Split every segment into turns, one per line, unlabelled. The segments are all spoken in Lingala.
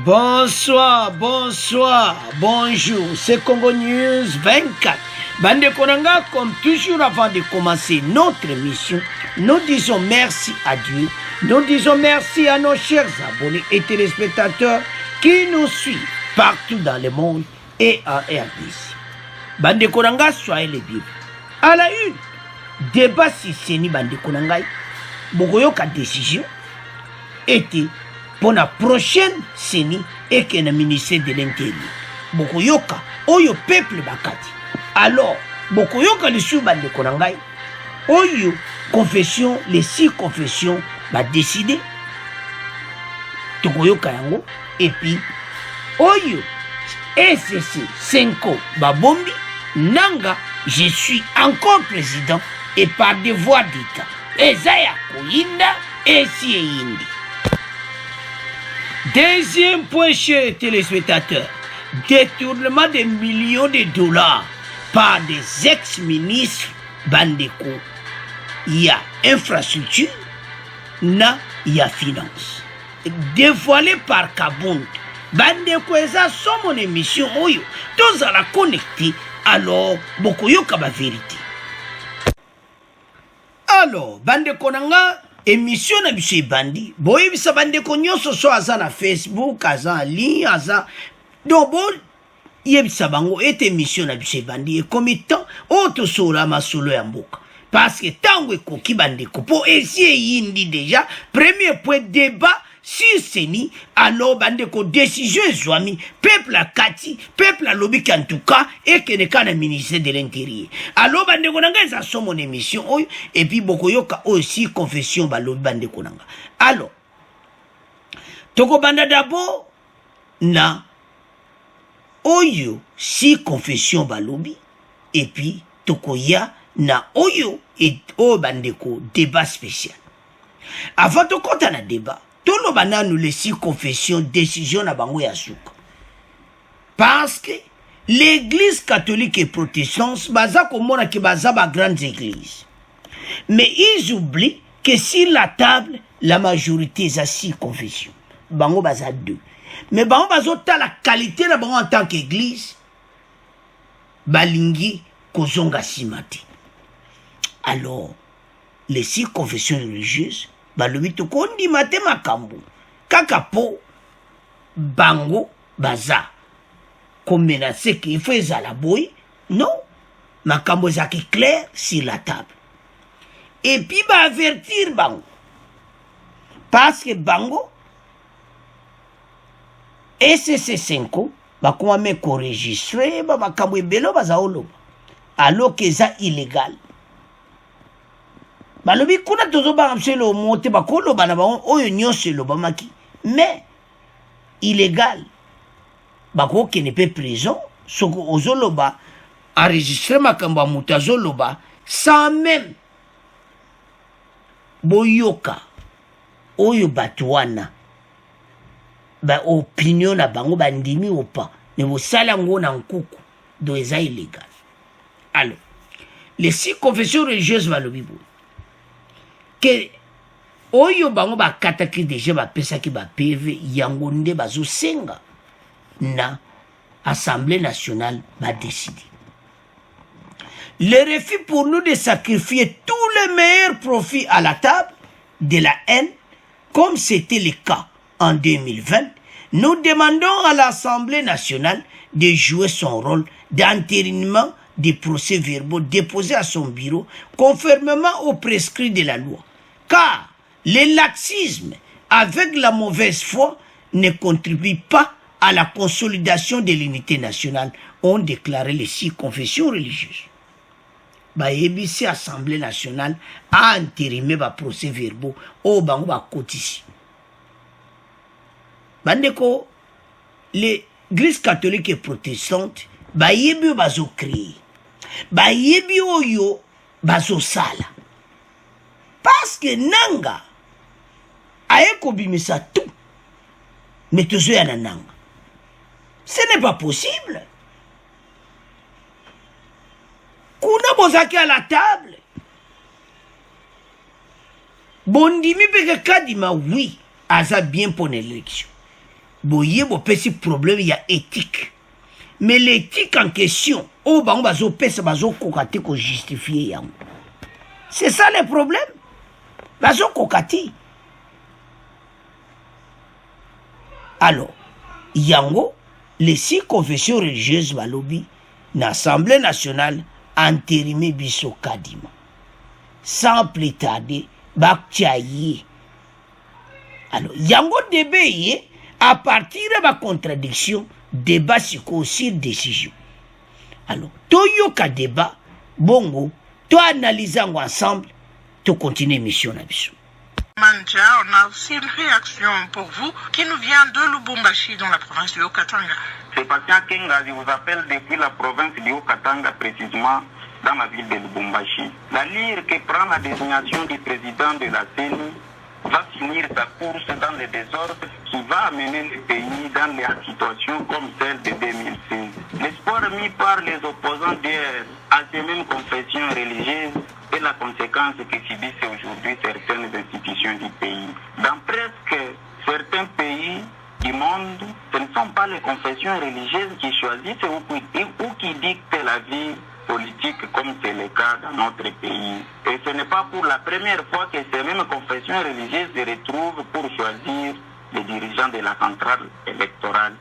Bonsoir, bonjour, c'est Congo News 24. Bande Konanga, comme toujours avant de commencer notre émission, nous disons merci à Dieu, nous disons merci à nos chers abonnés et téléspectateurs qui nous suivent partout dans le monde et en RDC. Bande Konanga, soyez les bienvenus. À la une, débat si Seni Bande Konanga, Bogoyoka décision était pour la prochaine CENI et que le ministère de l'Intérieur. Bokoyoka, oyo peuple bakati. Alors, Bokoyoka le sous bande konangai, oyo confession, les 6 confessions, va décider. Tokoyoka yango, et puis, oyo, SCC 5 babombi, nanga, je suis encore président et par devoir d'État. Ezaya koyinda, et si yindi. Deuxième point, chers téléspectateurs, détournement de millions de dollars par des ex-ministres Bandeko. Il y a infrastructure, il y a finance. Dévoilé par Kabound. Bandeko, ça, sont mon émission, tous à la connecter, alors, beaucoup de la vérité. Alors, Bandeko Nanga, émission na biso bandi boye bisa bande ko nyonso so aza na Facebook aza ligne aza donc bon yebisa bango ete émission na biso bandi et comme temps auto sola masolo ya mboka parce que tango ekoki bande ko po essayer yindi déjà premier point débat si CENI alors bande ko décision zwami peuple a kati peuple a lobi en tout cas et que ne kana ministère de l'Intérieur alors bande ko nanga ça son mon émission et puis bokoyoka aussi confession ba lobi bande ko nanga alors toko banda d'abord na oyo si confession ba lobi et puis tokoya na oyo et o bande ko débat spécial avant de compter na débat tout le monde nous les 6 confessions, décision na bango ya souka. Parce que l'église catholique et protestante, baza komona ki baza ba grandes églises. Mais ils oublient que sur la table, la majorité est à 6 confessions. Bango baza 2. Mais bango bazo ta la qualité na bango en tant qu'église, balingi kozonga simati. Alors, les 6 confessions religieuses, balobi to kondi mate makambo kaka po bango baza comme menacer qu'il faut ezala boy non makambo zaki clair sur la table et puis ba avertir bango parce que bango SCC 5 ba kuma me enregistrer ba makambo ebelo baza oloba alors que ça illégal. Balobi kuna tozo ba mselo monte ba kolo bana ba oyo nyonso lo ba maki mais illégal ba ko ke ne pe prison soko ozoloba enregistrer makamba mutazoloba sans même boyoka oyo batwana ba opinion na bango bandimi opa ne bosala ngona nkuku do eza illégal. Alors les 6 confessions religieuses balobi bo que oyo bango bakataki déjà bapesaki bapv yango nde bazosenga na Assemblée nationale va décider. Le refus pour nous de sacrifier tous les meilleurs profits à la table de la haine, comme c'était le cas en 2020, nous demandons à l'Assemblée nationale de jouer son rôle d'entérinement des procès-verbaux déposés à son bureau conformément aux prescrits de la loi. Car le laxisme avec la mauvaise foi ne contribue pas à la consolidation de l'unité nationale, ont déclaré les 6 confessions religieuses. ABC Assemblée nationale a entérimé les procès-verbaux au bango ba kotisi. Bandeko, l'église catholique et protestante, bayebi bazo créer. Bayebi oyo bazo sala. Parce que nanga aeko bimisa tout. Mais toujours y a nanga. Ce n'est pas possible. Kuna bozaki à la table. Bondimi peke kadima oui, aza bien pour l'élection. boye bopesi problème ya éthique. Mais l'éthique en question, oh bango bazo pesa bazo kokati ko justifier yango. C'est ça le problème. Bazo kokati. Alors, yango, les 6 confessions religieuses balobi, l'Assemblée nationale entérimé biso kadima. Sans plus tarder, baktiaye. Alors, yango débat à partir de ma contradiction, débat sur décision. Alors, toyoka débat, bongo, to analysant ensemble, to continuer mission na biso.
Manja, on a aussi une réaction pour vous qui nous vient de Lubumbashi dans la province de Haut-Katanga.
C'est Patient Kenga, je vous appelle depuis la province de Haut-Katanga, précisément dans la ville de Lubumbashi. La lyre qui prend la désignation du président de la CENI va finir sa course dans le désordre qui va amener le pays dans des situations comme celle de 2016. L'espoir mis par les opposants d'hier à ces mêmes confessions religieuses est la conséquence que subissent aujourd'hui certaines institutions du pays. Dans presque certains pays du monde, ce ne sont pas les confessions religieuses qui choisissent ou qui dictent la vie politique comme c'est le cas dans notre pays. Et ce n'est pas pour la première fois que ces mêmes confessions religieuses se retrouvent pour choisir les dirigeants de la centrale électorale.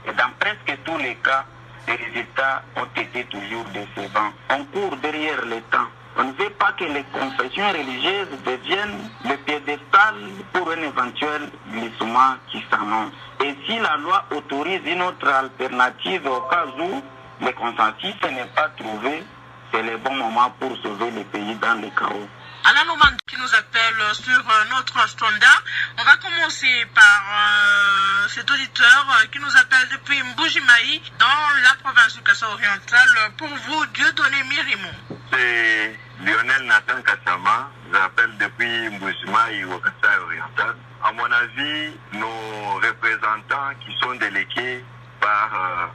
Et dans presque tous les cas, les résultats ont été toujours décevants. On court derrière le temps. On ne veut pas que les confessions religieuses deviennent le piédestal pour un éventuel glissement qui s'annonce. Et si la loi autorise une autre alternative au cas où le consensus n'est pas trouvé, c'est le bon moment pour sauver le pays dans le chaos.
Alain Noman qui nous appelle sur notre standard. On va commencer par cet auditeur qui nous appelle depuis Mbujimaï dans la province du Kassa oriental. Pour vous, Dieudonné Mirimo.
C'est Lionel Nathan Kassama, j'appelle depuis Mbujimaï au Kassa oriental. À mon avis, nos représentants qui sont délégués par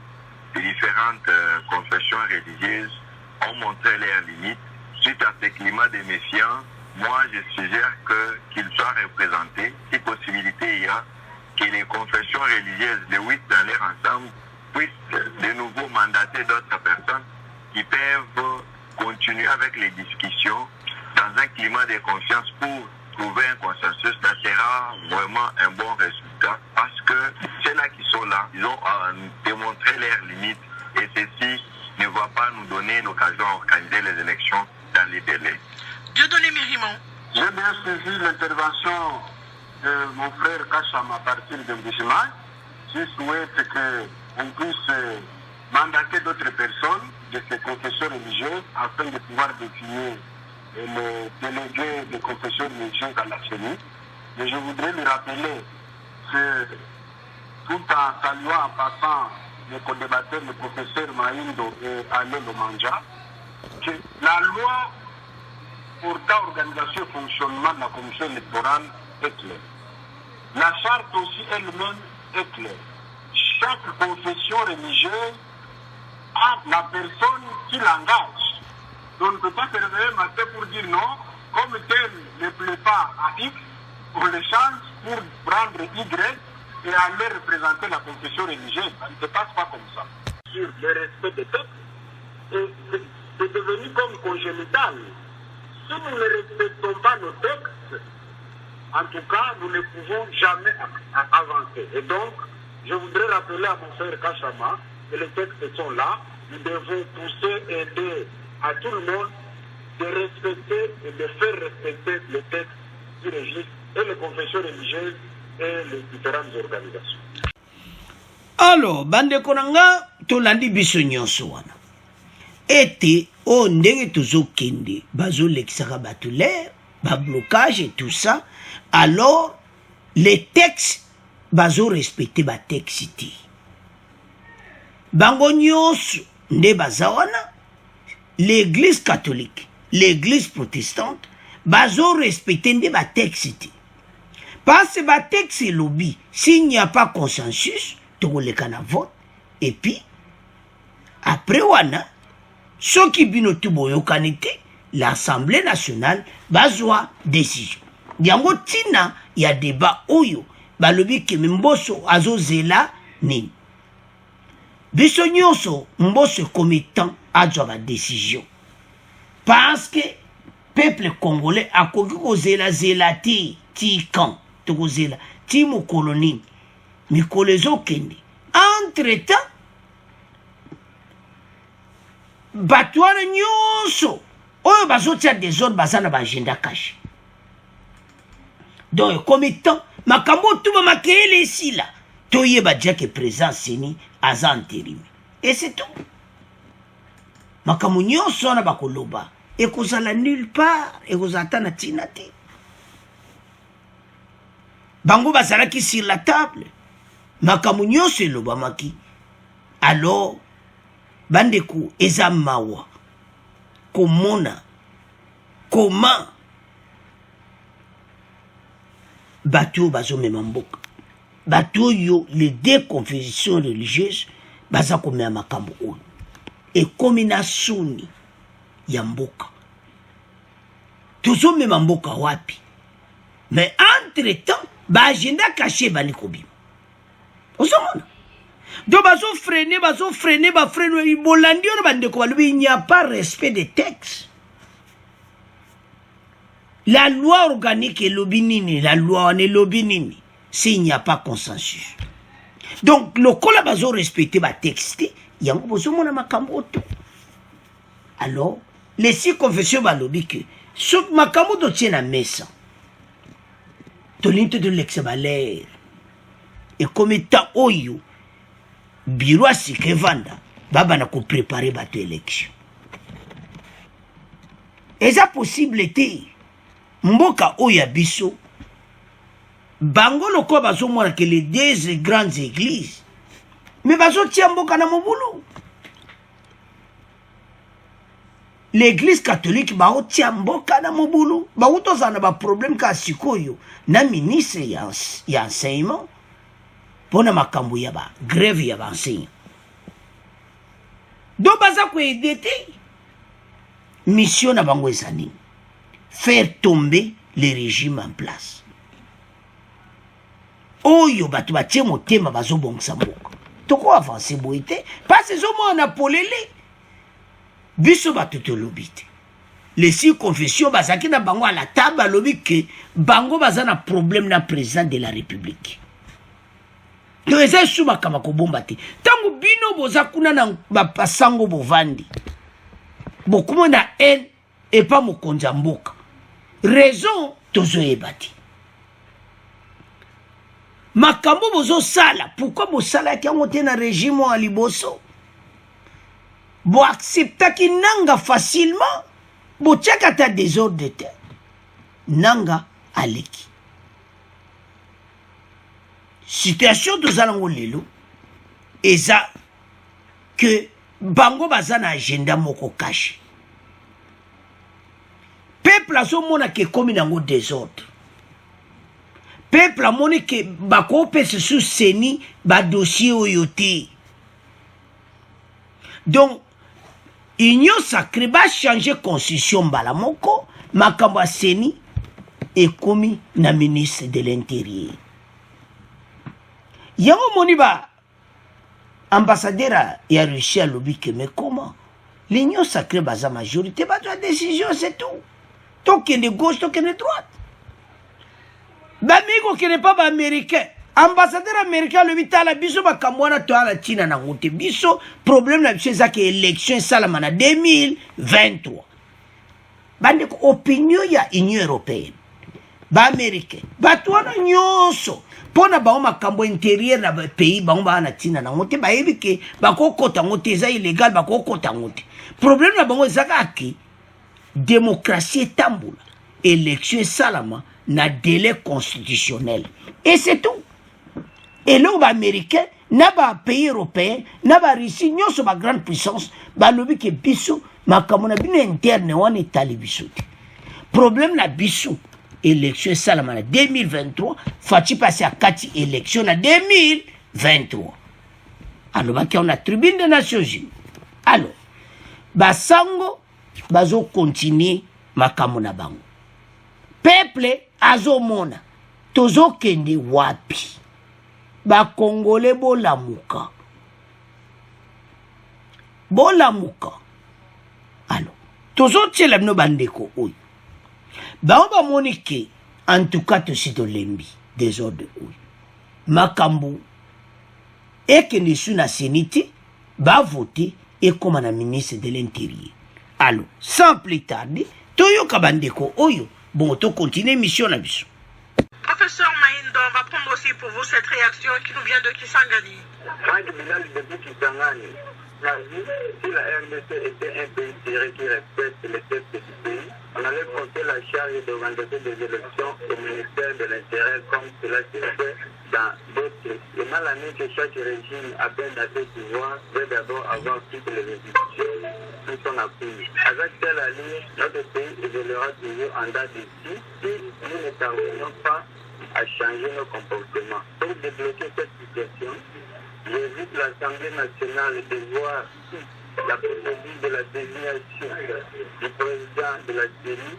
les différentes confessions religieuses ont montré leurs limites. Suite à ce climat de méfiance, moi je suggère qu'ils soient représentés, si possibilité il y a, que les confessions religieuses, les 8 dans leur ensemble, puissent de nouveau mandater d'autres personnes qui peuvent continuer avec les discussions dans un climat de confiance pour trouver un consensus. Ça sera vraiment un bon résultat parce que ceux-là qui sont là, ils ont démontré leurs limites et ceci ne va pas nous donner l'occasion d'organiser les élections dans les délais.
Dieudonné Mirimon.
J'ai bien suivi l'intervention de mon frère Kacham à partir de Mbishima. Je souhaite qu'on puisse mandater d'autres personnes de ces confessions religieuses afin de pouvoir définir les délégués des confessions religieuses à la CENI. Mais je voudrais lui rappeler que tout en saluant en passant les co-débatteurs, le professeur Maïndo et Alain Lomanja, que la loi portant organisation et fonctionnement de la commission électorale est claire. La charte aussi elle-même est claire. Chaque confession religieuse a la personne qui l'engage. Donc on ne peut pas se réveiller matin pour dire non, comme tel ne plaît pas à X, on le change pour prendre Y et aller représenter la confession religieuse. Ça ne se passe pas comme ça. Sur le respect des textes, c'est devenu comme congénital. Si nous ne respectons pas nos textes, en tout cas, nous ne pouvons jamais avancer. Et donc, je voudrais rappeler à mon frère Kachama que les textes sont là. Nous devons pousser, aider à tout le monde de respecter et de faire respecter les textes qui régissent et les confessions religieuses et les différentes organisations.
Alors, bande konanga, tolandi biso nyonso wana. Ete, o ndenge tozokende, bazo lekisaka batulaire, ba blocage et tout ça. Alors, les textes, bazo respecter ba texte. Bango nyonso, nde bazawana, l'église catholique, l'église protestante, bazo respecter nde ba texte. Parce que ba texte lobby, s'il n'y a pas consensus, toleka na vote, et puis, après wana, ce qui bino tuboyo kanite, l'Assemblée nationale bazwa décision. Yango tina ya débat oyo balobi ke Mbosso azozela nini. Biso nyonso Mbosso comme temps azwa ba décision. Parce que peuple congolais a koki kozela zela ti kan to kozela ti mo colonie mikolo ezokende. Entre temps bato wana nyonso oyo bazotia désordre baza na baagenda caché. Donc comme temps makambo tuba makele esila toyeba dia ke présence seni aza intérim. Et c'est tout. Makambo nyonso na bakoloba ekozala nulle part, ekozala ta na tina te. Bango bazalaki sur la table, makambo nyonso elobamaki. Alors bandeko eza mawa komona comment bato bazomema mboka, bato yo les deux confessions religieuses baza komema makambo oyo ekomi na soni ya mboka. Tozomema mboka wapi? Mais entre temps baagenda caché bani kobima ozomona. Donc bazofrene bafrene bolandi oyo bandeko balobi il n'y a pas respect des textes. La loi organique elobi nini, la loi wana elobi nini s'il n'y a pas consensus. Donc lokola bazo respecter ba texte yango bozomona makambo oto. Alors les six confessions balobi que ce makambo to tiena mesa tolinto de l'exabaler et comme état oyo bureau asike vanda baba na ko préparer bato élection. Eza possible te mboka oya biso bango loko bazomona que les deux grandes églises mais bazotia mboka na mobulu. L'église catholique baotia mboka na mobulu bautozana ba problème ka sikoyo na ministre ya enseignement pona makambo ya ba grève ya ba enseignant. Do baza ko edete mission na bango ezani faire tomber le régime en place. Oyo bato batie motema bazobongisa mboka toko avancer boite parce ezomona polele biso bato tolobi te. Les six confessions bazaki na bango à la table alobi ke bango baza na problème na président de la République. To eza sou makama ko bomba te. Tango bino boza kuna na bapasango bovandi. Bokumo na haine et pas mokonzi ya mboka. Raison tozoyeba te. Makambo bozo sala, pourquoi bo sala ki yango te na régime wa liboso? Bo accepta ki nanga facilement, bo tchaka ta désordre de terre. Nanga aleki. Situation de zalango lelo, eza que bango baza na agenda moko caché. Peuple azomona ke komi nango désordre. Peuple amoni ke bako pese sous seni ba dossier oyote. Donc union sacrée ba changer constitution mbala moko makambo ya seni ekomi na ministre de l'intérieur. Yango moni ba ambassadeur ya Russie alobi ke mais comment l'union sacrée baza majorité ba la décision c'est tout. Tant qu'il est de gauche, tant qu'il est de droite. Bamigo qui n'est pas américain. Ambassadeur américain le vita la biso ba kamwana to ala China na ngote biso problème na biso zaki élection salamana 2023. Bande ko opinion ya Union européenne. Ba américain. Ba toana nyonso pona ba makambo intérieur na ba pays ba na China na ngote ba yebike ba kokota ngote za illégal ba kokota ngote. Problème na bango zaka ki démocratie tambula élection salama na délai constitutionnel et c'est tout. Et là ba américain na ba pays européen na ba Russie nyonso ba grande puissance ba lobi ke biso makambo na bino interne wana etali biso te. Problème na biso élection salama na 2023 fati passer à 4 élections na 2023. Alors ba ki on a tribune des Nations Unies. Alors ba sango bazo continuer makambo na bango. Peuple azomona tozokende wapi? Bakongole bolamuka. Bolamuka. Alors, tozotiela bino bandeko oyo. Bao bamoni ke, en tout cas tosi tolembi, désordre oyo. Makambo, ekende su na senite, ba voter et comme un ministre de l'Intérieur. Alors, sans plus tarder, toyoka bandeko oyo, bon, to continue mission na biso.
Professeur Maindo, on va prendre aussi pour vous cette réaction qui nous vient de Kisangani.
Franck Bilal depuis Kisangani, la vie, si la RDC était un pays tiré qui respecte les textes du pays, on allait compter la charge d'organiser des élections au ministère de l'Intérieur comme cela se fait dans d'autres pays. Le mal à que chaque régime a bien d'assez pouvoir veut d'abord avoir toutes les institutions sous son appui. Avec telle alliée, notre pays évoluera toujours en date d'ici si nous ne parvenons pas à changer nos comportements. Pour débloquer cette situation, j'invite l'Assemblée nationale de voir si la procédure de la désignation du président de la CENI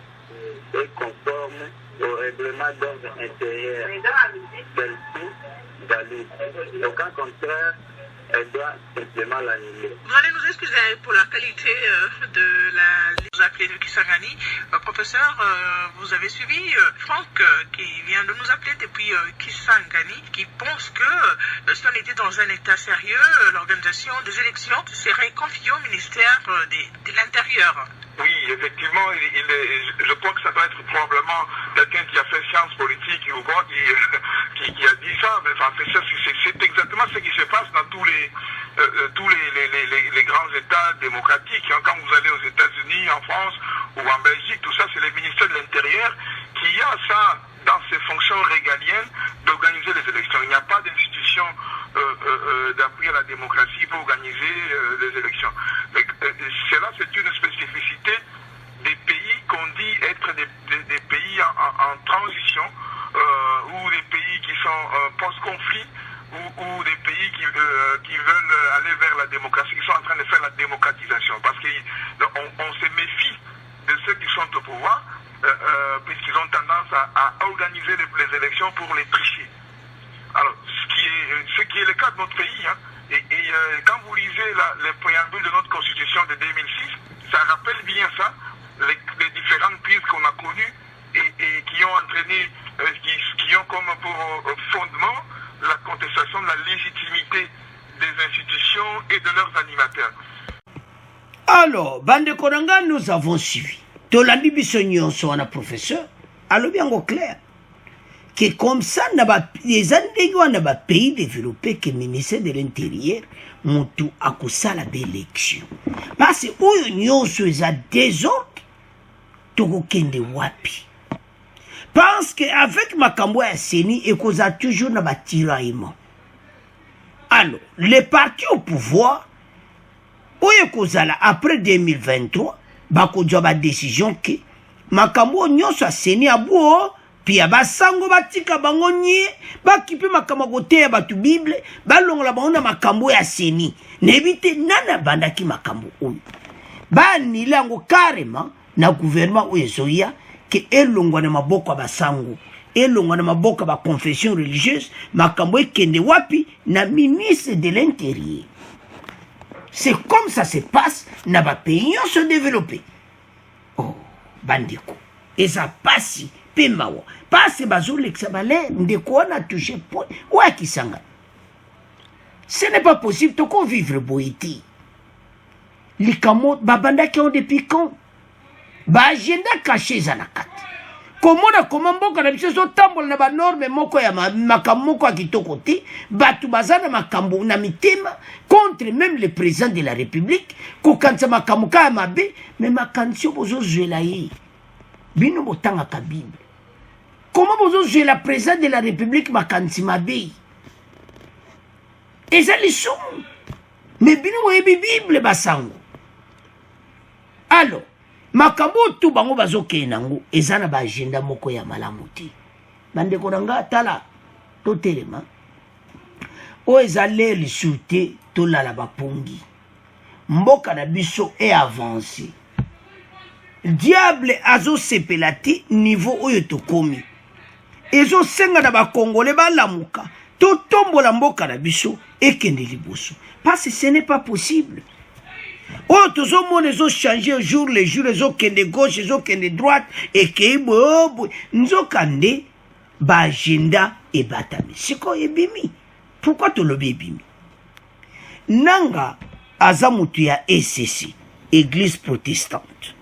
est conforme au règlement d'ordre intérieur. Celle-ci valide. Au cas contraire, elle doit simplement l'annuler.
Vous allez nous excuser pour la qualité de nous appeler de Kisangani. Professeur, vous avez suivi Franck qui vient de nous appeler depuis Kisangani, qui pense que si on était dans un état sérieux, l'organisation des élections serait confiée au ministère de l'Intérieur.
Oui, effectivement, je crois que ça doit être probablement quelqu'un qui a fait sciences politiques ou quoi qui a dit ça. Mais enfin, c'est exactement ce qui se passe dans tous les grands États démocratiques. Quand vous allez aux États-Unis, en France ou en Belgique, tout ça, c'est le ministère de l'Intérieur qui a ça dans ses fonctions régaliennes d'organiser les élections. Il n'y a pas d'institution d'appui à la démocratie pour organiser les élections. Mais cela, c'est une spécificité des pays qu'on dit être des pays en transition ou des pays qui sont post-conflit ou des pays qui veulent aller vers la démocratie, qui sont en train de faire la démocratisation. Parce qu'on se méfie de ceux qui sont au pouvoir puisqu'ils ont tendance à organiser les élections pour les tricher. Alors, ce qui est le cas de notre pays, hein, et quand vous lisez les préambules de notre constitution de 2006, ça rappelle bien ça, les différentes crises qu'on a connues et qui ont entraîné, qui ont comme pour fondement la contestation de la légitimité des institutions et de leurs animateurs.
Alors, Bande Konanga, nous avons suivi. Tolandi Bissonyon, son professeur, alors bien au clair. Que comme ça, les Andégois n'ont pas pays développé que le ministère de l'Intérieur monte à cause de l'élection. Parce que où ils ont des autres, tout kende wapi. Parce qu'avec Makambo et Seni, et qu'on a toujours dans le tiraillement. Alors, les partis au pouvoir, où est après 2023, bako joba décision que Makambo nyonso Seni abuo. Puis basango batika bango nye bakipe makambo kote ya batu Bible balongola bango na makambo ya Seni nebite nana bandaki makambo oyo banila yango carrément na gouvernement oyo ezoya ke elongwa na maboko ya basango elongwa na maboko ba confession religieuse makambo ekende wapi na ministre de l'Intérieur. C'est comme ça se passe na ba pays se développer. Oh bandeko et ça passe Pemawa. Parce que l'exabalé de quoi on a touché point. Ouais, qui s'en ce n'est pas possible de qu'on vivre Boïti. Les camots, babanda qui ont des piquants. Ba agenda caché zanakat. Comment mboka na biso so tambola na ba norme moko ya makamoko ya kitokoti, batu bazana makambo na mitema contre même le président de la République, ko kanza makamuka ya mabe, mais makansio bozo zwela yi. Bino botanga ka Bible. Comment vous jouez la présidente de la République makansi mabe? Et ça les sous. Mais bino moyebi Bible basango. Alors, makambo tout bango bazoke nango ezana ba agenda moko ya malamuti. Bande konanga tala to telema. O ezale li soute to la la bapongi. Mboka na biso est avancé. Diable azo sepelati niveau oyo to komi. ezosenga na bakongole balamuka totombola mboka na biso ekende liboso parce que ce n'est pas possible. Oh, tous au monde ils ont changé jour les jours, ils ont kende gauche, ils ont kende droite et que nous ont kende ba agenda et batami. C'est quoi ebimi? Pourquoi tu le bimi? Nanga azamutu ya ECC, Église protestante.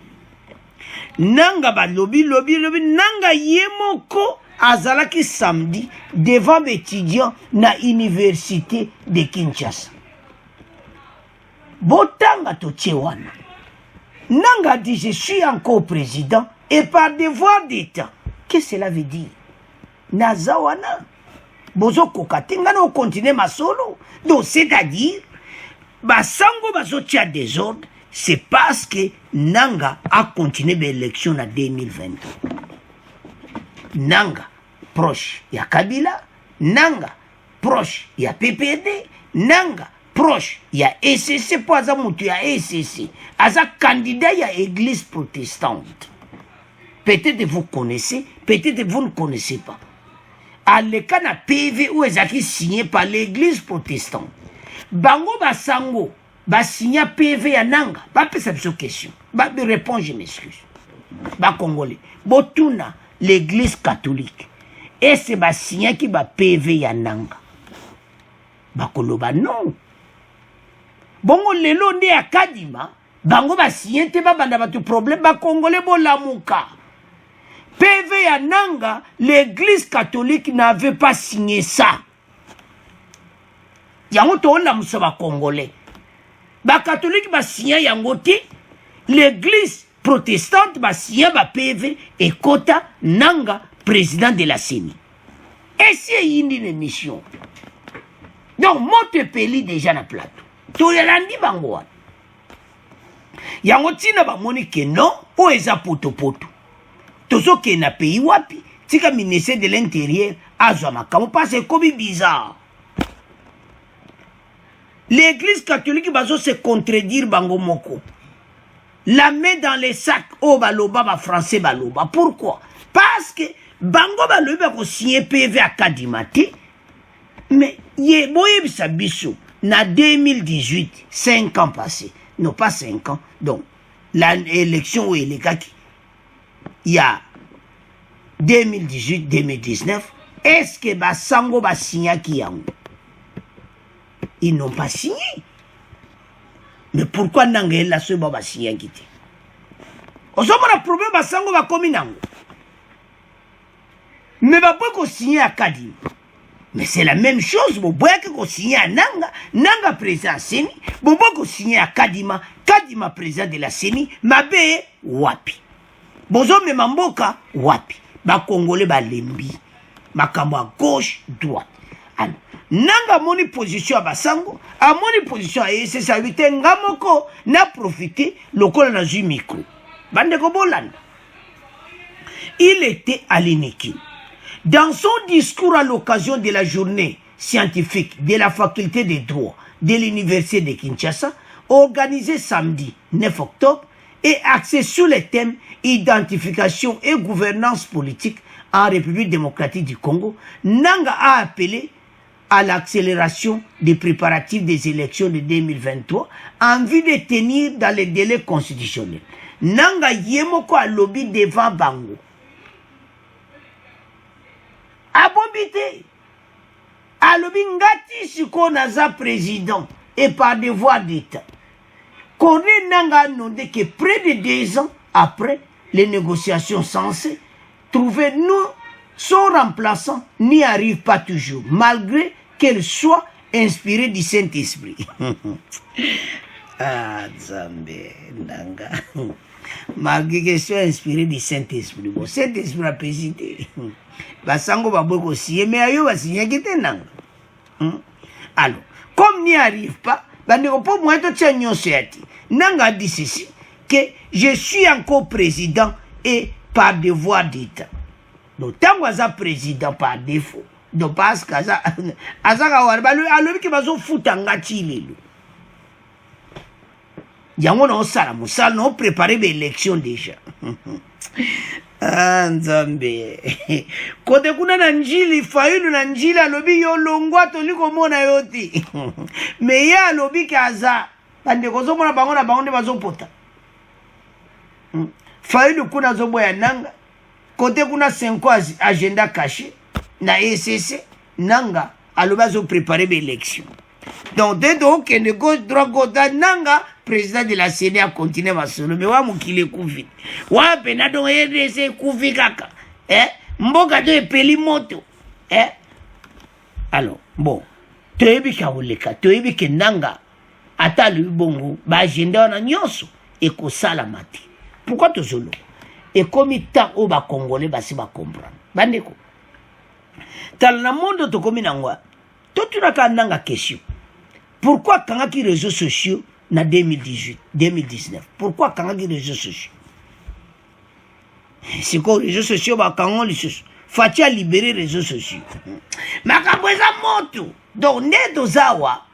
Nanga ba lobby nanga yemoko azalaki samedi devant étudiants na université de Kinshasa. Botanga totie wana. Nanga dit je suis encore président et par devoir d'État. Qu'est-ce que cela veut dire? Nazawana. Bozo kokatenga no continuer ma solo. Donc c'est-à-dire basango bazotia désordre, c'est parce que Nanga a continué l'élection en 2023. Nanga proche ya Kabila, Nanga proche ya PPD, Nanga proche ya ECC, pour aza mutu ya ECC, aza candidat ya église protestante. Peut-être vous connaissez, peut-être vous ne connaissez pas. À l'écart na PV où ezaki signé par l'église protestante. Bango basango ba signé PV ya Nanga, ba pesa biso question. Ba répond je m'excuse. Ba congolais. Botuna l'église catholique. Et c'est ba signé qui ba PV ya Nanga. Ba koloba non. Bongo lelo nde ya Kadima, bango ba signé te ba banda batu problème ba congolais bo lamuka. PV ya Nanga, l'église catholique n'avait pas signé ça. Yango to on a ba congolais. Ba catholique ba signé yango te, l'église protestante ba signé ba PV et Kota Nanga président de la CENI. Et c'est une émission. Donc monte peli déjà na plateau. To yalandi bango. Yango tina ba moni ke non o eza poto. Tozo ke na pays wapi, tika ministère de l'Intérieur azwa makamo parce que comme bizarre. L'église catholique bazo se contredire bango moko. La main dans les sacs au baloba ba français baloba. Pourquoi? Parce que bango baloba ko signer PV à Kadimati. Mais ye boye bisa biso na 2018, 5 ans passés. Non pas 5 ans. Donc l'élection où il est kaki. Il y a 2018-2019, est-ce que Basango va signer qui a? Ils n'ont pas signé. Mais pourquoi Nanga la seule va signer qui était? On se a problème Basango va comme Nango. Mais va pas signer à Kadim. Mais c'est la même chose. Vous voyez que signer à Nanga, Nanga président Seni, vous voyez signer à Kadima, Kadima président de la Seni, Mabe Wapi. Bozo me mamboka wapi ba congolais ba lembi makambo à gauche droite. Alors Nanga moni position à Basango, a moni position à ECC ça vite ngamoko na profiter lokola na zu micro. Bande ko bolanda. Il était à l'Ineki. Dans son discours à l'occasion de la journée scientifique de la faculté des droits de l'université de Kinshasa, organisée samedi 9 octobre, et axé sur les thèmes identification et gouvernance politique en République démocratique du Congo, Nanga a appelé à l'accélération des préparatifs des élections de 2023 en vue de tenir dans les délais constitutionnels. Nanga yemoko a lobby devant Bango. Abobité. A lobby ngati siko naza président et par devoir d'État. Qu'on Nanga annoncé que près de 2 ans après les négociations censées trouver son remplaçant n'y arrive pas toujours, malgré qu'elle soit inspirée du Saint-Esprit. Ah, Zambé, Nanga. Malgré qu'elle soit inspirée du Saint-Esprit. Bon, Saint-Esprit a présidé. Basango va beaucoup signer, mais ayo va signer qui était Nanga. Alors, comme n'y arrive pas, Nanga dit ceci, que je suis encore président et par devoir d'État. Donc, tant que je suis président par défaut, donc parce que on préparé l'élection déjà. Nzambe kote kuna na njili Fayulu na njili alobi yo longwa toliko mona yoti me ya alobi kaza bande kozo mona bango na bango nde bazopota Fayulu kuna zobo ya nanga kote kuna 5 agenda caché na ECC nanga alobi azo préparer be élection donc dès donc ne gauche droite gauche nanga président de la CENI a continué ma solo mais wa mukile kuvi wa pena donc RDC kuvi kaka mboka de peli moto alors bon toyebi ka oleka toyebi ke nanga ata lui bongo ba agenda na nyonso e ko sala mati pourquoi tozolo et comme ta o ba congolais ba si ba comprendre bandeko tal na monde to komi na ngwa to tunaka nanga question pourquoi kanga ki réseaux sociaux na 2018 2019 pourquoi kanga ki réseaux sociaux c'est quoi réseaux sociaux ba kango les sociaux fatia libérer réseaux sociaux makambo eza moto donc neto zawa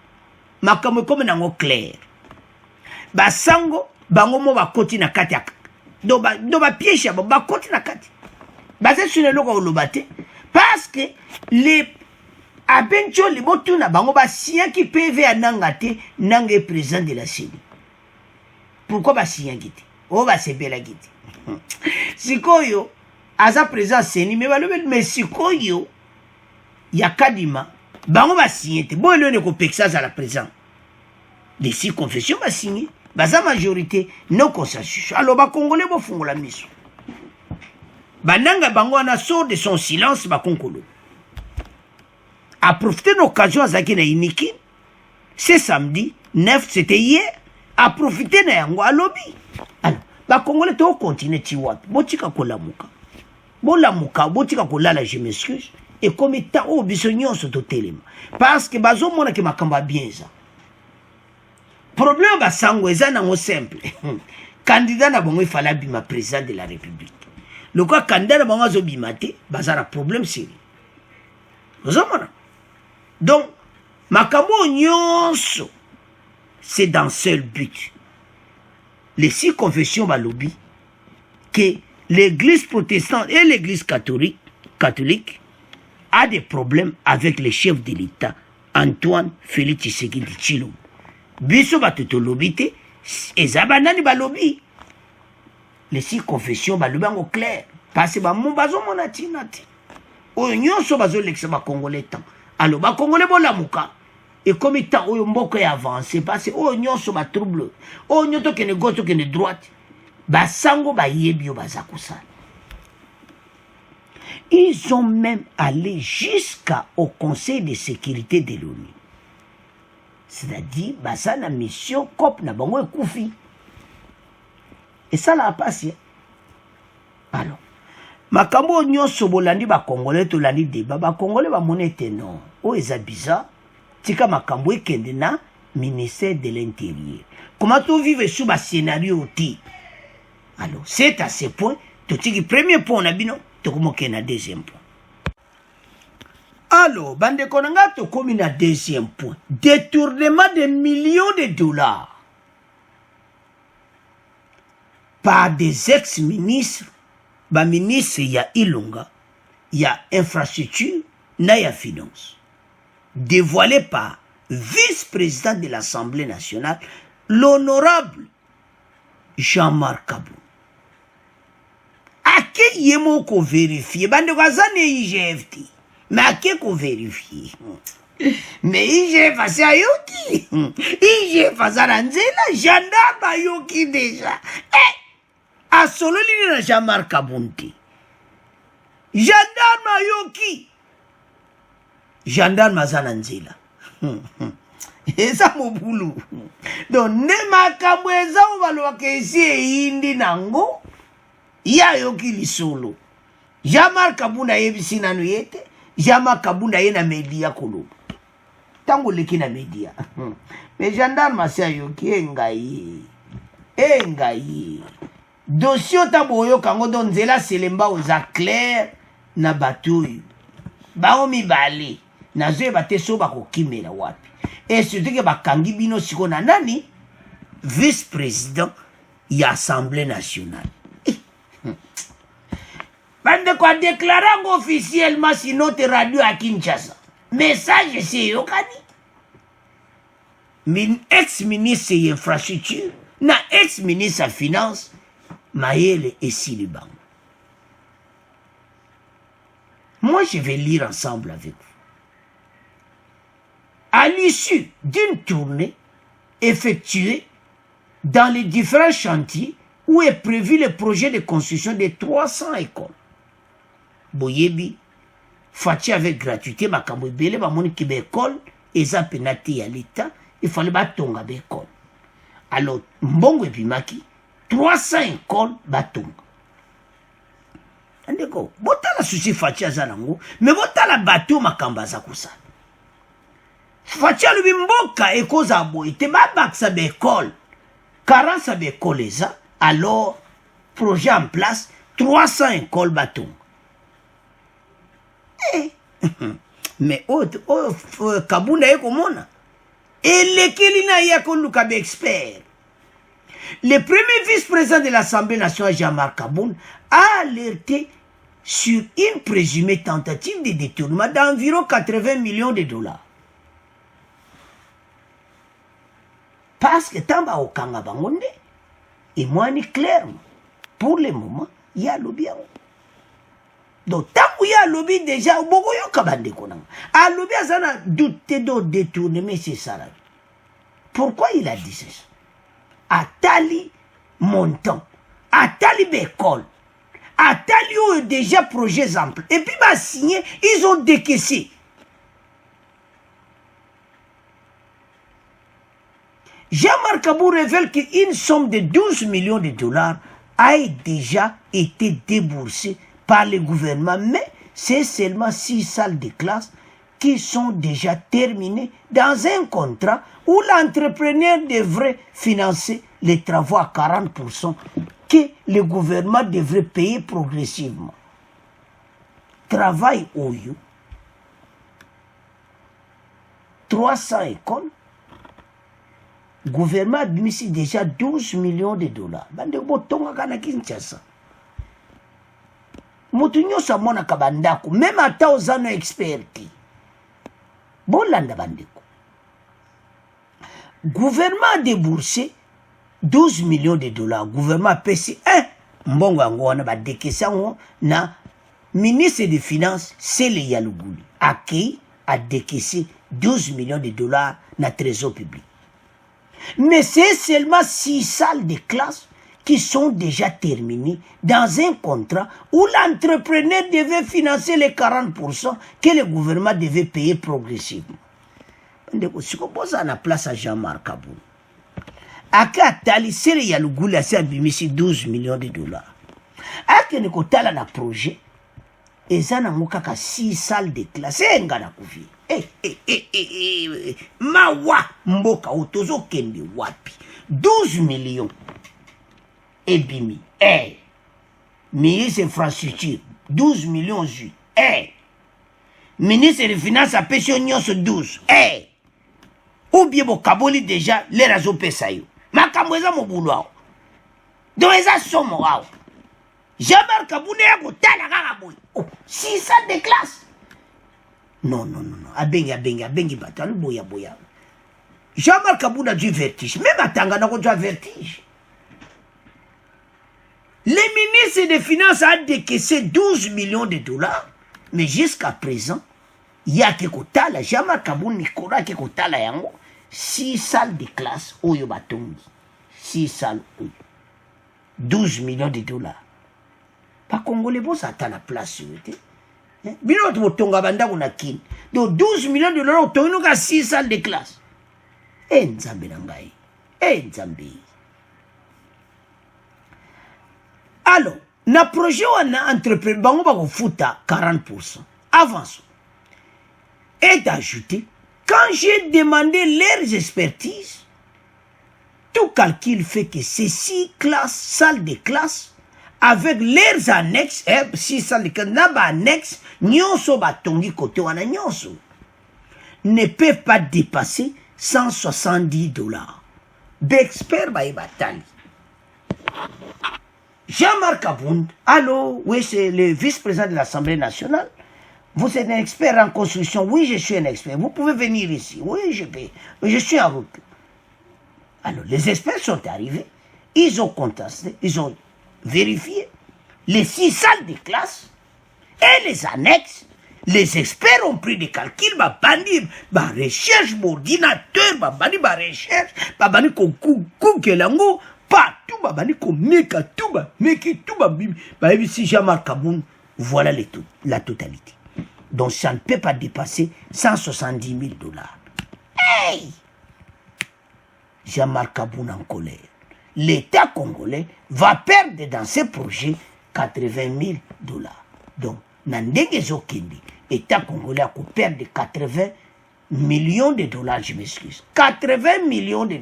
makambo comme nango clair ba sango bango mo ba koti na kati do ba piège ba koti na kati ba c'est sur le logo olobate parce que les abencho li botuna bango ba sien qui PV ananga te nanga président de la CENI pourquoi ba sien giti o ba sebela giti sikoyo aza président CENI mais balobe mais sikoyo ya kadima bango ba sien te bo le ne ko pexa za la président les 6 confessions ba signé baza majorité non consensus alors ba congolais bo fungola miso bananga bango na sort de son silence ba konkolo a profité de l'occasion à Zaki na Iniki. C'est samedi, 9, c'était hier. A profité de yango à lobby. Alors, ba Congolais to continue tiwat. Botika ko lamuka. Bo lamuka, botika ko lala je m'excuse. Et comme état au bisognon sur tout téléma. Parce que bazo mona ke makamba bien ça. Problème ba sango eza na mo simple. Candidat na bongo fala bima président de la République. Le quoi candidat na bongo zo bimate, bazara problème sérieux. Vous avez donc, makambo nyonso, c'est dans seul but. Les 6 confessions balobi que l'église protestante et l'église catholique a des problèmes avec le chef de l'État, Antoine Félix Tshisekedi Tshilombo. Biso batoto lobite, ezabanani balobi. Les 6 confessions balobi en clair. Parce que mon bazo monatinati. O nyonso bazo leksa ba congolais temps. Alors ba congolais bo lamuka. Et comme étant o mboko ya avancé parce que o nyonso ba trouble. O nyoto kene gauche kene droite. Ba sango ba yebio bazakusala. Ils ont même allé jusqu'au Conseil de sécurité de l'ONU. C'est-à-dire basa na mission cop na bango ekufi. Et ça l'a passé. Alors makambo nyonso bolandi ba congolais to landi débat ba congolais ba monete non o eza bizarre tika makambo ekende na ministère de l'intérieur comment tu vives sous ba scénario ti alors c'est à ce point to tiki premier point na bino to komoke na deuxième point alors bande konanga to komi na deuxième point détournement de millions de dollars par des ex-ministres ba ministre ya Ilunga, ya infrastructure, na ya finance. Dévoilé par vice-président de l'Assemblée nationale, l'honorable Jean-Marc Kabou. A qui yemo ko vérifier? Bande kwa zane IGFT. Mais à qui ko vérifier? Mais IGF a sa yoki. IGF a sa ranzela, gendarme a yoki déjà. A solo li na Jean-Marc Kabunti. Gendarme yoki. Gendarme azananzela. Eza mobulu. Donc ne makambo eza obalo kesi indi nango. Ya yoki li solo. Jean-Marc Kabunda yebisi nanu yete. Jean-Marc Kabunda yena media kolo. Tango leki na media. Mais gendarme asa yoki engayi. Engayi. Dossier taboyo kango don zela selemba oza clair na batuyu. Bao mi bali. Na zoe bate so bako kimela wapi. Et surtout que bakangi bino siko na nani? Vice-président y Assemblée nationale. Bande quoi déclarant officiellement sur notre radio à Kinshasa. Message c'est yokani. Ex-ministre de l'infrastructure, na ex-ministre de la finance, Maëlle et Siliban. Moi, je vais lire ensemble avec vous. À l'issue d'une tournée effectuée dans les différents chantiers où est prévu le projet de construction de 300 écoles, Boyebi, Fati avec gratuité, Makambo Bele, Bamoni Kibe école, Eza penati à l'État, il fallait batonga l'école. Alors, Mbongo et Pimaki, 300 écoles batonga. Andeko, bota la souci Fati Azanango, mais bota la bateau Makamba Zakusa. Fati alubi mboka ekoza boy, te babaksa be école, 40 sa be école eza, alors, projet en place, 300 écoles batonga. Mais Kabunda est comme on. Et les Kelina Yakolukabe expert. Le premier vice-président de l'Assemblée nationale, Jean-Marc Kaboun, a alerté sur une présumée tentative de détournement d'environ 80 millions de dollars. Parce que Tamba au Kangabangonde, et moi, ni clairement, pour le moment, il y a le bien. Donc, tant qu'il y a lobby déjà, beaucoup de kabande konang. A lobby azana douté de détournement, c'est ça. Pourquoi il a dit ça? A tali montant, a tali bécole, a tali déjà projet ample. Et puis, bah, signé, ils ont décaissé. Jean-Marc Kabou révèle qu'une somme de 12 millions de dollars a déjà été déboursée par le gouvernement, mais c'est seulement 6 salles de classe qui sont déjà terminées dans un contrat où l'entrepreneur devrait financer les travaux à 40% que le gouvernement devrait payer progressivement. Travail au you. 300 écoles. Gouvernement a mis déjà 12 millions de dollars. Bande botonga kana Kinshasa. Mutunyo sa mona kabandako, même ata ozano experti. Bolanda bandeko. Gouvernement a déboursé 12 millions de dollars. Gouvernement a payé mbongo yango wana ba dekesa na ministre des Finances, c'est le Yalouguli. Aki a décaissé 12 millions de dollars na trésor public. Mais c'est seulement 6 salles de classe qui sont déjà terminées dans un contrat où l'entrepreneur devait financer les 40% que le gouvernement devait payer progressivement. Si on pose à la place à Jean-Marc Kabou, Aka Tali, c'est le Yalouguli, c'est 12 millions de dollars. Aka Nekotala na projet, et ça n'a pas 6 salles de classe. C'est un gars qui mawa mboka otozo kende wapi 12 millions et bimi ministre de l'infrastructure 12 millions ju ministre des Finances a pêché nyonso 12 ou bien bo kaboli déjà les razo pesa yo makambo eza mobulu awo donc eza somo awo Jean-Marc Kabou ya kotala kaka boy 6 salles de classe. Non. Abengi batalo boya. Jean-Marc Kabou a du vertige. Même à Tangana, on a du vertige. Le ministre des Finances a décaissé 12 millions de dollars. Mais jusqu'à présent, il y a que kotala, Jean-Marc Kabou Nicolas qui kotala yango, 6 salles de classe, oyo batongi. 6 salles, 12 millions de dollars. Pas Congolais, bon, ça a la place, Bino botonga banda kuna kin. Donc 12 millions de dollars otonga ka 6 salles de classe. Nzambe na ngai. Nzambe. Alors, na projet wana entrepreneur bango ba ko futa 40%. Avance. Et d'ajouter, quand j'ai demandé leurs expertises, tout calcul fait que ces 6 salles de classe avec leurs annexes, 6 salles de classe, na ba annexe, nyonso batongi kote wana nyonso, ne peuvent pas dépasser 170 dollars. D'experts ba batali. Jean-Marc Abound, allô, oui, c'est le vice-président de l'Assemblée nationale. Vous êtes un expert en construction. Oui, je suis un expert. Vous pouvez venir ici. Oui, je suis en route. Alors, les experts sont arrivés. Ils ont contesté, ils ont vérifié les 6 salles de classe et les annexes. Les experts ont pris des calculs, bandi, recherche, ordinateur, bandi, recherche, bandi, kukelango, partout, bandi, meka, tout, meki, tout, si Jean-Marc Abound, voilà la totalité. Donc ça ne peut pas dépasser 170 000 $. Hey! Jean-Marc Abound en colère. L'État congolais va perdre dans ce projet 80 000 $. Donc, Nandenge Zokindi, l'État congolais a perdre 80 millions de $, je m'excuse. 80 millions de $.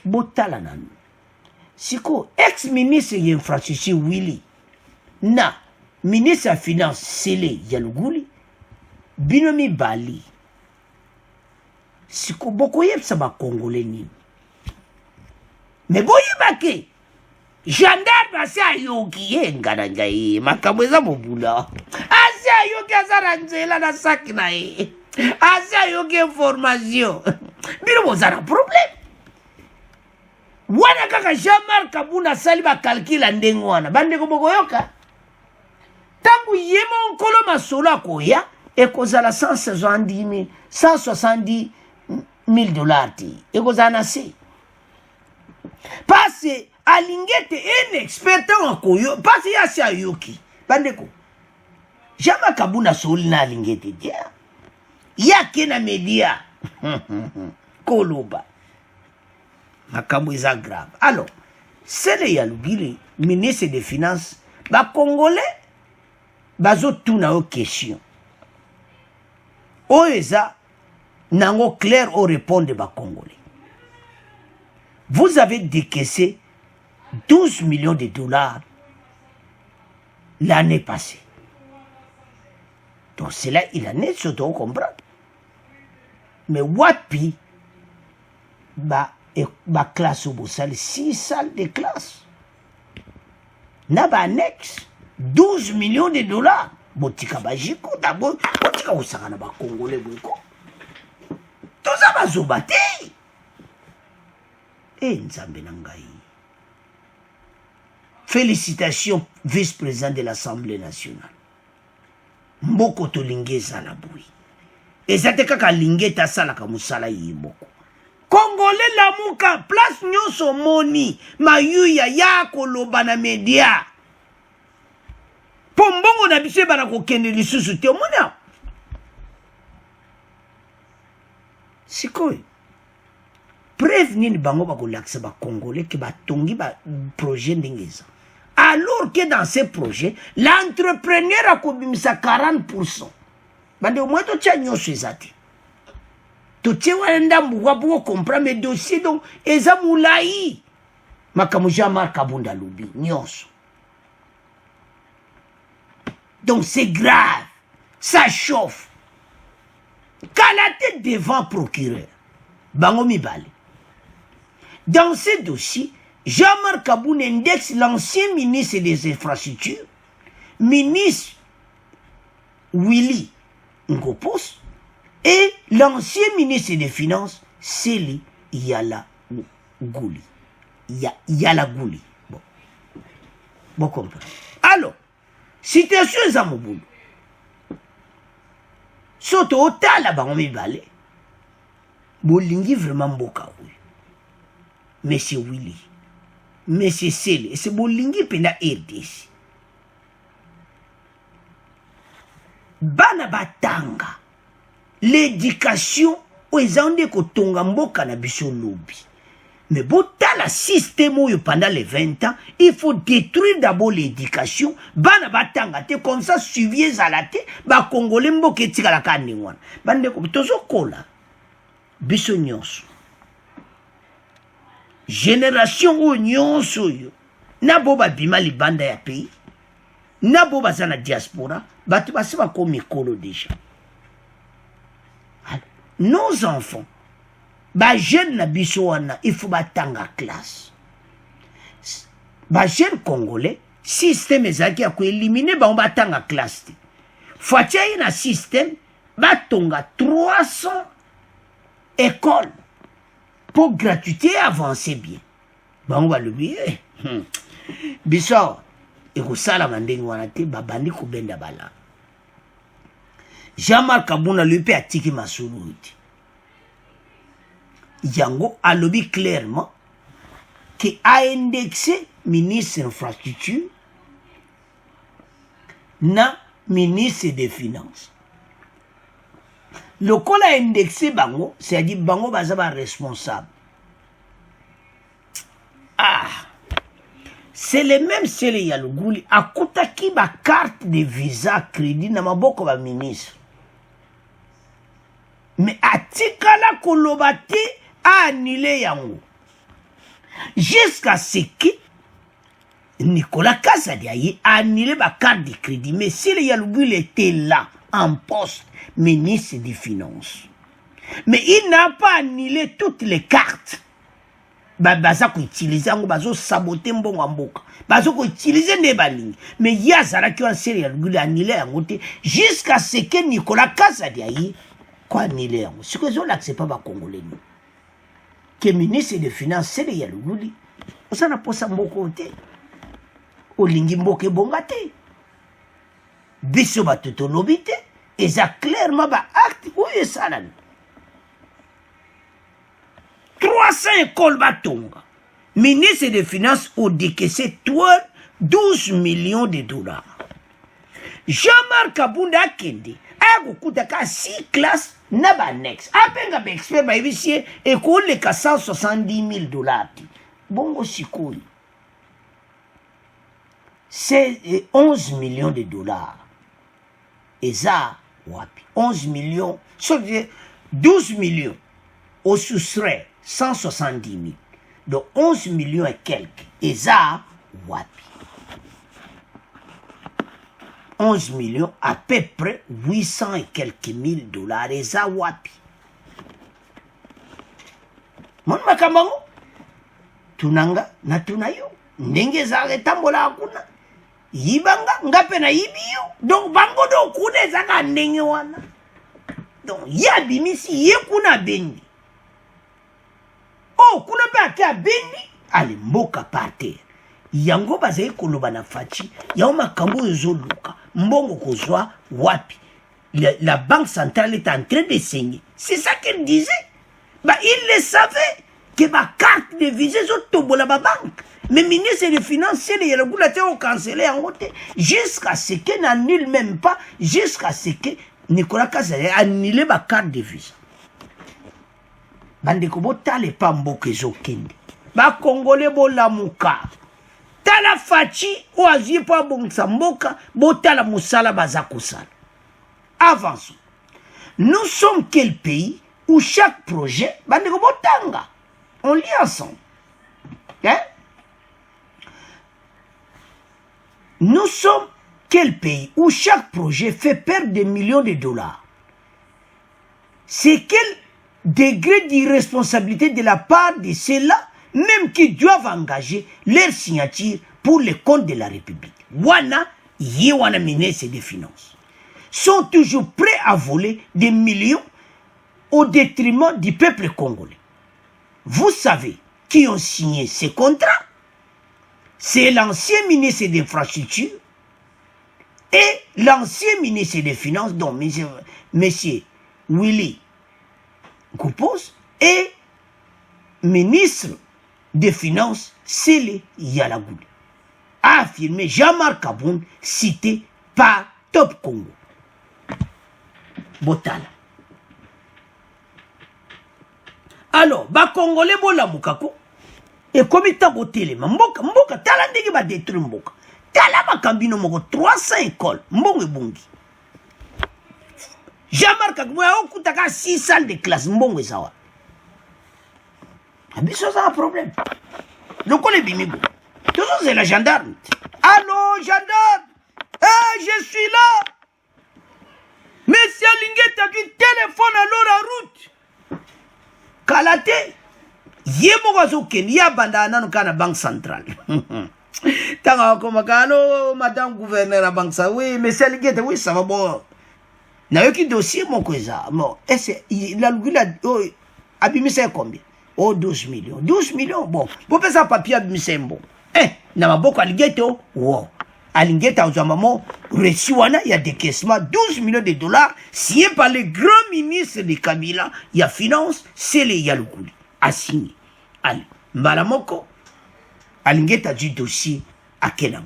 Botala nanu. Siko, ex-ministre de l'infrastructure Willy, na, ministre de la Finance Sele Yalogouli, Binomi Bali, siko boko yebsa ba Congolais ni. Mais boyebake, gendarme ase ayoki ye ngana ngai, makambo eza mobula. Ase ayoki azara nzela na saki na ye. Ase ayoki information. Bino bozana problème. Wana kaka Jean-Marc Abound asali ba calcula ndenge wana. Bandeko bokoyoka. Tangu yemo nkolo masolo akoya, ekozala 170 000 $. Ekozana se. Parce que alingete un expert en koyo, parce que yasi ayoki. Bandeko. Jean-Marc Abound asoli na alingete dia. Yake na media. Koloba. Makambo eza grave. Alors, c'est le Yalougili, ministre des Finances, ba Congolais, bazo tuna o question. O eza, nango clair au répondre ba Congolais. Vous avez décaissé 12 millions de $, l'année passée. Donc c'est là, il en est, surtout comprendre. Mais Wapi, ba classe au Boussal, 6 salles de classe. Naba annexe, 12 millions de $. Botika bajiko, d'abord, botika osaka na ba Congolais boko. Toza bazobate. Nzambe nangai. Félicitations, vice-président de l'Assemblée nationale. Mboko to lingeza la boui. Ezate kaka lingeta sala ka musala yiboko. Congolais lamuka place nyonso moni mayuya ya koloba na media. Pombongo na bise bana kokende lisusu te omona. Sikoy. Preuve nini bango bakolakisa ba Congolais ki batongi ba projet ndengeza. Alors que dans ce projet, l'entrepreneur a kobimisa 40%. Bande au moins to tia nyonso ezate. To tia wanda mbuwa pour comprendre mes dossiers donc eza moulayi. Makamu Jean-Marc Abound alobi nyonso. Donc c'est grave. Ça chauffe. Quand la tête devant procureur, bango mibale. Dans ce dossier, Jean-Marc Abound indexe l'ancien ministre des Infrastructures, ministre Willy Ngopos, et l'ancien ministre des Finances, Sele Yalagouli. Yalagouli. Bon. Bon, comprenez. Alors, situation est à mon boulot. Soto otala ba on mibale. Bolingi vraiment mboka oui. Monsieur Willy. Monsieur Sele. C'est bolingi pena RDC. Bana batanga. L'éducation aux ande kotonga mboka na biso lobi. Mais botala système oyo pendant les 20 ans, il faut détruire d'abord l'éducation. Bana batanga te comme ça suiviez zalate ba congolais mboka etikala ka ndingwana. Bande ko tozo kola. Biso nyonso. Génération oyo nyonso yo. Na boba bima libanda ya pays. Na boba za na diaspora, batu basi ba ko mikolo déjà. Nos enfants, ba jeune na biso wana, il faut batanga classe. ba jeune congolais système ezaki ya koélimine bango batanga classe te fatia ye na système batonga 300 écoles pour gratuité avancer bien bango balobi biso ekosalama ndenge wana te babandi kobenda bala Jean-Marc Kabunda lui mpe atiki masolo te yango alobi clairement que a indexé ministre infrastructure na ministre des finances. Le col a indexé bango, c'est-à-dire bango baza ba responsable. Ah, c'est le même sele ya luguli akutaki ba carte de visa crédit na maboko ba ministre. Mais atikala kolobati a annulé yango. Jusqu'à ce que Nicolas Kazadi a annulé ma carte de crédit. Mais si le Yalougul était là, en poste, ministre des Finances, mais il n'a pas annulé toutes les cartes. Baza ko utiliser ngo bazo saboter mbongo mboka. Bazo ko utiliser ne balingi. Mais yazara ki on seri Yalougul annulé yango te jusqu'à ce que Nicolas Kazadi quoi annulé yango. Ce que je l'accepte pas ba congolais nous. Que ministre des Finances c'est le Yalougul. On n'a pas ça mboko te. Olingi mboke bonga te. Biso batuto lobi te. Et ça clairement ba acte où est ça là. 300 écoles batonga. Ministre des Finances a décaissé 12 millions de dollars. Jean-Marc Kabunda Kende a kokuta ka 6 classes na ba next. Apenga ba expert ba ibisie école le 170 000 dollars. Bongo sikoi. C'est 11 millions de dollars. Et ça, wapi. 11 millions, sauf 12 millions, au soustrait 170 000. Donc 11 millions et quelques. Et ça, wapi. 11 millions, à peu près 800 et quelques mille dollars. Et ça, wapi. Mon makamango, tunanga, na tunayo. Ndenge za retambola akuna. Yibanga ngape na yibiyo donc bango do kude zaka ndenge wana donc yabi misi ye kuna bendi oh kuna pa ka bendi ale mboka par terre yango bazai koloba na fachi ya makambo ezoluka mbongo kozwa wapi la banque centrale est en train de saigner c'est ça qu'elle disait bah il le savait que ma carte de visée zo tobola ba banque. Mais le ministre des Finances, il a cancellé en haut jusqu'à ce qu'il n'annule même pas, jusqu'à ce que Nicolas Kazadi annule ma carte de visa. Bande ko botale pa mboke zokende. Ba Congolais bo lamuka. Tala fachi o azie pa bongsa mboka botala musala bazakosala. Avançons. Nous sommes quel pays où chaque projet bande ko botanga. On lit ensemble. Hein? Nous sommes quel pays où chaque projet fait perdre des millions de dollars? C'est quel degré d'irresponsabilité de la part de ceux-là, même qui doivent engager leur signature pour les comptes de la République? Wana, Yewana ministre des Finances sont toujours prêts à voler des millions au détriment du peuple congolais. Vous savez qui ont signé ces contrats? C'est l'ancien ministre des Infrastructures et l'ancien ministre des Finances, donc monsieur Willy Koupos, et ministre des Finances, Sele Yalagouli, a affirmé Jean-Marc Kabunda, cité par Top Congo. Botala. Alors, ba Congolais bola mukako. Et comme il t'a boté les mboka, tala ndenge ba détruire mboka. Tala makambino moko 300 écoles, mbongo ebungi. Jean-Marc Kabunda okutaka 6 salles de classe, mbongo ezawa. Abiso ça un problème. Le col est bimibo. Toujours c'est la gendarme. Allô, gendarme. Je suis là. Monsieur Linguet a du téléphone à la route. Kalate. Yebo wazoken ya banda nanu kana banque centrale. Tanga comme allô, madame gouverneur à Banksa, oui, mais c'est le oui, ça va bon. N'a eu qu'un dossier, mon cousin. Bon, il a abîmé combien? Oh, 12 millions. 12 millions, bon. Pour faire ça, papier, abîmé bon. N'a pas beaucoup à l'igueto. Wow. À l'igueto, à maman, reçu, il y a décaissement, 12 millions de dollars, signé par le grand ministre de Kabila, il y a finance, c'est le Yaloukuli. A signé. Allez, Malamoko, à l'igueto, du dossier, à quel an?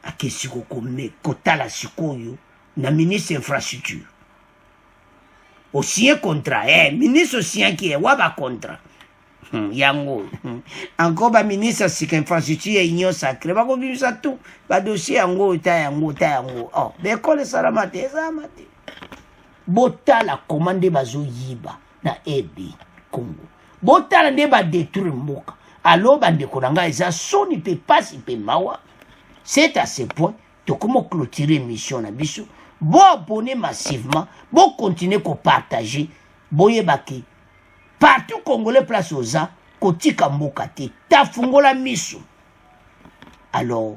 À quel siko, comme, kota la sikoyo, na ministre infrastructure. Aussi un contrat, ministre aussi un qui est waba contrat. Yango. Encore ba ministre c'est infrastructure et union sacrée. Ba ko ça tout. Ba dossier yango ta yango. Oh, be ko le salamate zamate. Bota la commande bazo yiba na EB Congo. Bota la ne ba détruire moka. Alors ba de konanga eza soni pe passe pe mawa. C'est à ce point de comment clôturer mission na biso. Bon abonner massivement, bon continuer à partager, bon yebaki. Partout Congolais place aux gens, kotika mbokate, ta fungola miso. Alors,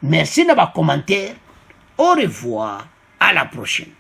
merci de vos commentaires. Au revoir, à la prochaine.